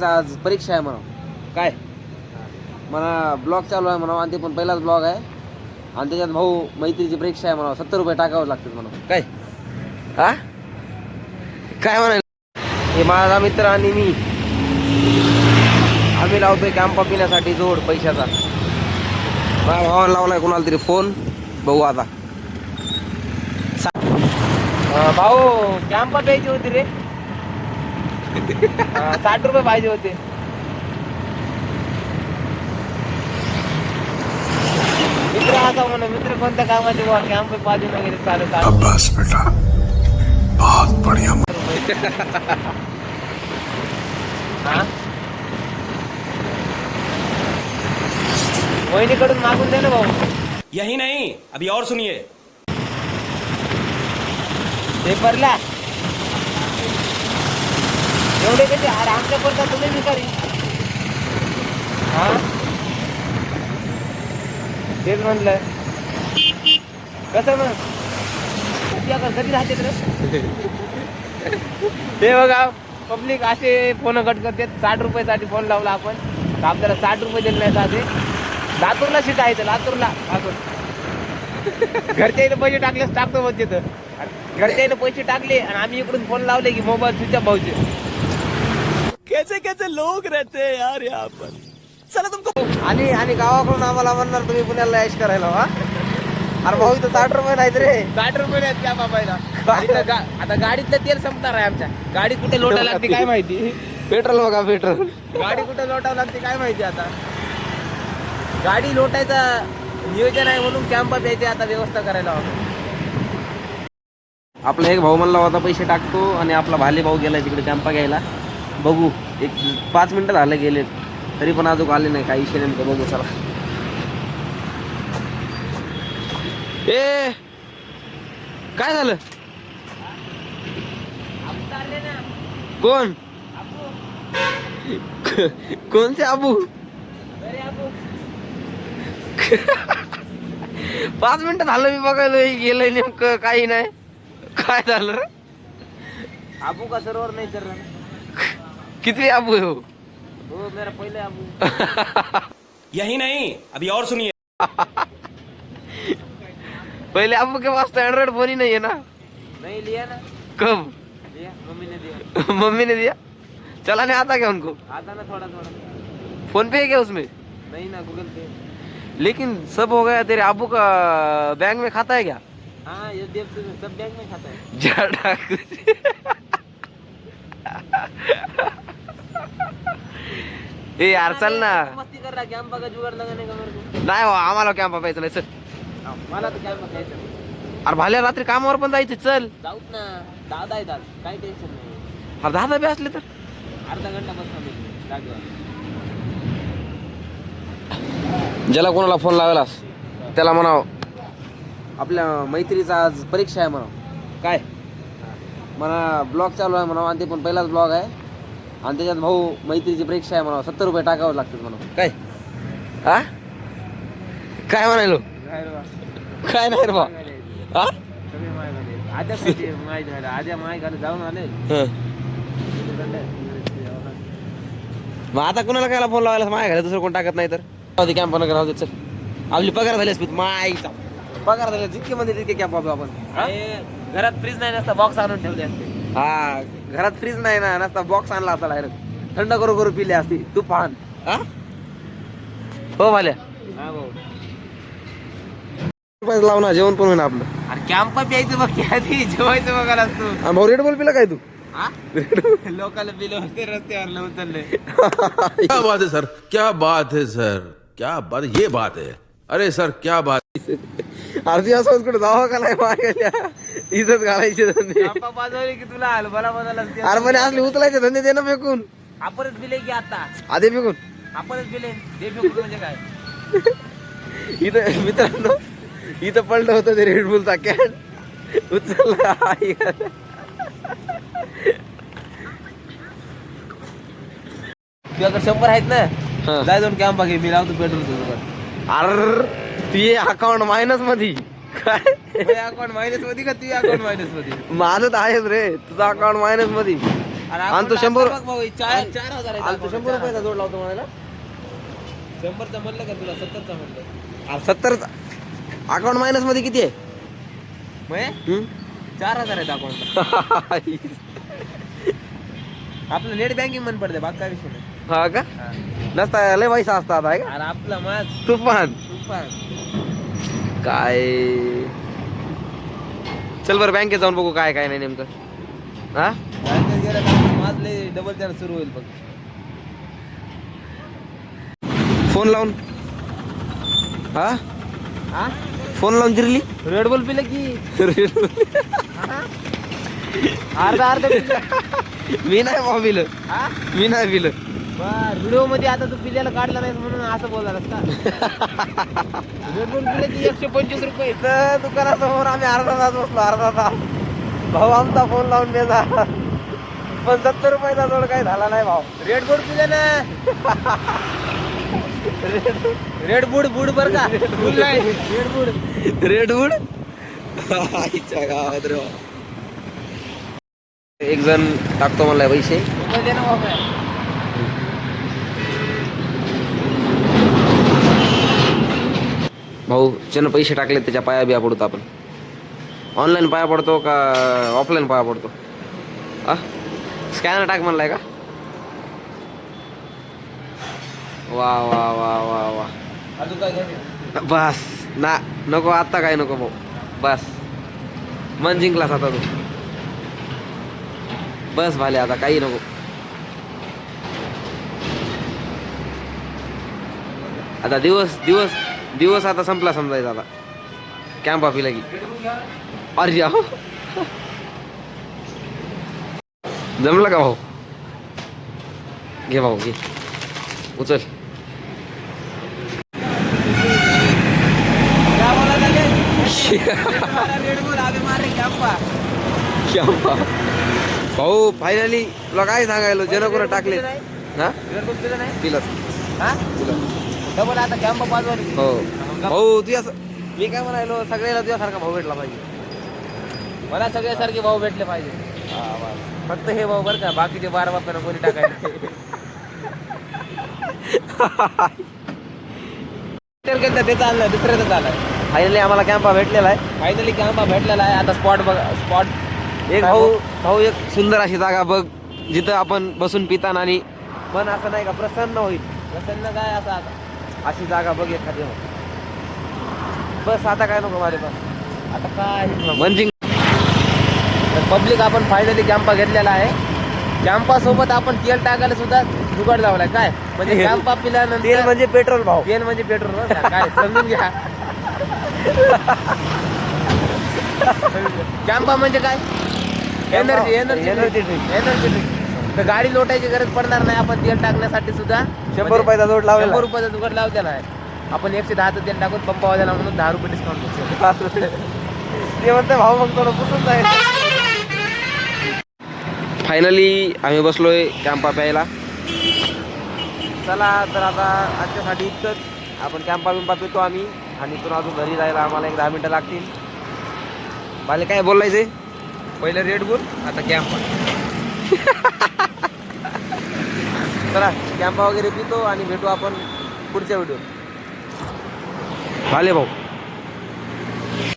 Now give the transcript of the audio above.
आज परीक्षा आहे म्हणा. काय म्हणा ब्लॉग चालू आहे म्हणा, आणि ते पण पहिलाच ब्लॉग आहे, आणि त्याच्यात भाऊ मैत्रीची परीक्षा आहे म्हणा, 70 रुपये टाकावं लागतात म्हणा. काय हा काय म्हणाल. हे माझा मित्र आणि मी आम्ही लावतोय कॅम्प पिण्यासाठी जोड पैशाचा. माझ्या भावाला लावलाय कोणाला तरी फोन, बघू आता. भाऊ कॅम्प प्यायची होती रे, 60 रुपये पाहिजे होते. मित्र असा म्हणा, मित्र कोणत्या कामाचे बा, कॅम्प पाहिजे वगैरे चालू. बस बेटा बहुत बढ़िया. वहिनीकडून मागून दे ना भाऊ. यही नहीं, अभी और सुनिए. पेपरला एवढे कसे अरे आमच्या पडता तुम्ही भिकारी. हा तेच म्हणलं कसं मग कधी राहते तर. हे बघा पब्लिक असे फोन कट करते. 60 रुपयासाठी फोन लावला आपण तर आपल्याला 60 रुपये दिले नाही साधे. लातूरला सीट आहे तर लातूरला घरच्या पैसे टाकलेच टाकतो मग तिथं. घरच्या पैसे टाकले आणि आम्ही इकडून फोन लावले की मोबाईल स्विच ऑफ भाऊचे. कैसे कैसे लोग रहते हैं यार यहाँ पर. चला तुमको आणि गावाकडून आम्हाला म्हणणार तुम्ही पुण्याला ऐश करायला. हा अरे भाऊ इथं 60 रुपये नाहीत रे. 60 रुपये नाहीत त्या बाबायला. आता गाडीतलं तेल संपणार आहे आमच्या. गाडी कुठे लोटायला लागते काय माहिती. पेट्रोल बघा पेट्रोल. गाडी कुठे लोटावं लागते काय माहिती. आता गाडी लोटायचा नियोजन आहे म्हणून कॅम्प प्यायचे आता व्यवस्था करायला हवं. आपला एक भाऊ म्हणला होता पैसे टाकतो, आणि आपला भाले भाऊ गेलाय तिकडे कॅम्पा घ्यायला. बघू एक 5 मिनिटं झालं गेले तरी पण अजून आले नाही. काही विषय नेमकं बघू चला. ए काय झालं. कोण कोणचे आबू. 5 मिनिटं झालं मी बघायला गेलंय नेमकं काही नाही. काय झालं रे. आबू का सरोवर नाही तर किती आबू हो. हो मेरा पहले आबू. यही नहीं, अभी और सुनिए. पहले आबू के पास तो एंड्रॉइड फोन ही नहीं है ना. नहीं लिया ना. कब लिया. मम्मी ने दिया. मम्मी ने दिया. चलाने आता क्या उनको. आता ना थोड़ा थोड़ा. फोन पे है क्या उसमें. नहीं ना गूगल पे. लेकिन सब हो गया. तेरे आबू का बैंक में खाता है क्या. हाँ एचडीएफसी में सब बैंक में खाता है. ए यार चल ना. मस्ती कर रहा. कॅम्पा का जुगाड़ लगाने का मेरे को. नाही आम्हाला कॅम्पा प्यायचं नाही. चल मला तर कॅम्पा प्यायचं. अरे भाल्या रात्री कामावर पण जायचं. चल जाऊत ना. दादा येतात काही टेन्शन नाही. अरे दादा बी असले तर अर्धा घंटा बस. ज्याला कोणाला फोन लावलास त्याला म्हणाव आपल्या मैत्रीचा आज परीक्षा आहे म्हणा. काय म्हणा ब्लॉग चालू आहे म्हणा, आणि ते पण पहिलाच ब्लॉग आहे, आणि त्याच्यात भाऊ मैत्रीची परीक्षा आहे म्हणा, 70 रुपये टाकावं लागतात म्हणा. काय हा काय म्हणायलो. काय नाही रे बा. हा आद्या माय घाल जाऊन आले. मग आता कुणाला कायला फोन लावायला. माय घाला दुसरं कोण टाकत नाही तर कॅम्प नका राहू दे. चल आपली पगार झालीस मायचा पगार झाला जितके म्हणजे तितके कॅम्प आपण. घरात फ्रीज नाही नसता बॉक्स आणून ठेवले असते. हा घरात फ्रीज नाही ना नसता बॉक्स आणला असता डायरेक्ट थंड करू करू पिले असती तू पाहन. हा हो भाल्या. हा भाऊ लाव ना जेवण पण होईन आपलं. अरे कॅम्प प्यायचं बघ आधी जेवायचं बघायला असतो. भाऊ रेड बॉल पिला काय तू. लोकांना पिलं होते रस्त्यावर लावून चालले. क्या बात है सर, क्या बात है सर, क्या बात. ये बात है. अरे सर क्या बात. अर्धी असं कुठे जावं का नाही मागायला. इज्जत घालायची धंदे बाजवले की तुला हलबला बदल. अरे म्हणे असले उचलायचे धंदे दे ना फेकून. आपणच बिले की आता आधी फेकून आपणच बिले दे फेकून म्हणजे काय. इथं मित्रांनो इथं पडलं होतं ते रेड बुलचा कॅन उचलला. तुझ्याकडे 100 आहेत ना. जाय दोन कॅम्प घे मी लावतो पेट्रोल तुझं. अरे तुझे अकाउंट मायनस मध्ये. काय अकाउंट मायनस मध्ये का तुझे अकाउंट मायनस मध्ये. माझं तर आहेच रे. तुझं अकाउंट मायनस मध्ये. आणि तू 100 4,000 आणि तू 100 रुपयाचा जोड लावतो म्हणाला 100चा म्हणलं का तुला 70चा म्हणलं 70 अकाउंट मायनस मध्ये किती आहे मग 4,000 आहेत अकाउंट आपलं नेट बँकिंग म्हण पडते बाग काय विषय नाही हा का नसता लय पैसा असतात आहे का अरे आपला माझ तुफान काय चल बरं बँकेत जाऊन बघू काय काय नाही नेमकं हा बँकेत गेलं का माझ लय डबल चार्ज सुरू होईल बघ फोन लावून हा हा फोन लावून जिरली रेड बुल पिलं की अर्धा मी नाही भाऊ पिलं हा मी नाही पिलं व्हिडिओ मध्ये आता तू पिल्याला काढला नाही म्हणून असं बोलणार का रेड बुल पिलं की 125 रुपये इथं दुकानासमोर आम्ही अर्धा तास बसलो अर्धा तास भाऊ आमचा फोन लावून बेजा पण 70 रुपयाचा जोड काही झाला नाही भाऊ रेड बुल पिलं ना रेड बुड बुड बर का बुल नाही रेड बुड रेडवूड आईच्या गावात रे भाऊ. एक जण टाकतो म्हणलाय पैसे दे ना बाबा भाऊ ज्यानं पैसे टाकले त्याच्या पाया बिया पडतो आपण ऑनलाईन पाया पडतो का ऑफलाईन पाया पडतो आ स्कॅनर टाक म्हणलाय का वा वा वा वा वा अजून काय घ्यायचं बस ना नको आता काय नको भाऊ बस मन जिंकलास आता तू बस भाले आता काही नको आता दिवस दिवस दिवस आता संपला समजायचा आता कॅम्प ऑफिला की अरे या जमलं का भाऊ घे भाऊ घे उचल रेड बुल आगे मारे कॅम्पा भाऊ फायनली तुला काय सांगायलो जनकोनं टाकले हा रेड बुल पिलं नाही पिलस हा डबल आता कॅम्प पाजवाली हो भाऊ तू असं मी काय म्हणायलो सगळ्याला तुझ्यासारखा भाऊ भेटला पाहिजे मला सगळ्यासारखे भाऊ भेटले पाहिजे फक्त हे भाऊ बरं का बाकीचे 12 बापांना कोणी टाकायचे ते चाललंय दुसऱ्याचं चाललंय फायनली आम्हाला कॅम्पा भेटलेला आहे फायनली कॅम्प भेटलेला आहे आता स्पॉट बघा स्पॉट एक भाऊ भाऊ एक सुंदर अशी जागा बघ जिथं आपण बसून पिताना आणि मन असं नाही का प्रसन्न होईल प्रसन्न काय असं आता अशी जागा बघ एखादी बस आता काय नको माझे पण आता काय मंजिंग पब्लिक आपण फायनली कॅम्पा घेतलेला आहे कॅम्पासोबत आपण तेल टाकायला सुद्धा जुगाड लावलाय काय म्हणजे कॅम्पा पिल्यानंतर तेल म्हणजे पेट्रोल भाऊ तेल म्हणजे पेट्रोल काय समजून घ्या कॅम्पा म्हणजे काय energy energy energy energy drink तर गाडी लोटायची गरज पडणार नाही आपण तेल टाकण्यासाठी सुद्धा 100 रुपयाचा जोड लावला 100 रुपयाचा जुगाड लावलेला आहे आपण 110 तेल टाकून पंपा वाजायला म्हणून 10 रुपये डिस्काउंट ते म्हणते भाऊ मग थोडं पुसून जाईल फायनली आम्ही बसलोय कॅम्पा प्यायला चला तर आता आजच्यासाठी इतकंच आपण कॅम्पा बिंपा पितो आम्ही आणि इथून अजून घरी जायला आम्हाला 10 मिनिटं लागतील मला काय बोलायचंय पहिलं रेड बुल आता कॅम्पा चला कॅम्पा वगैरे पितो आणि भेटू आपण पुढच्या व्हिडिओ भाले भाऊ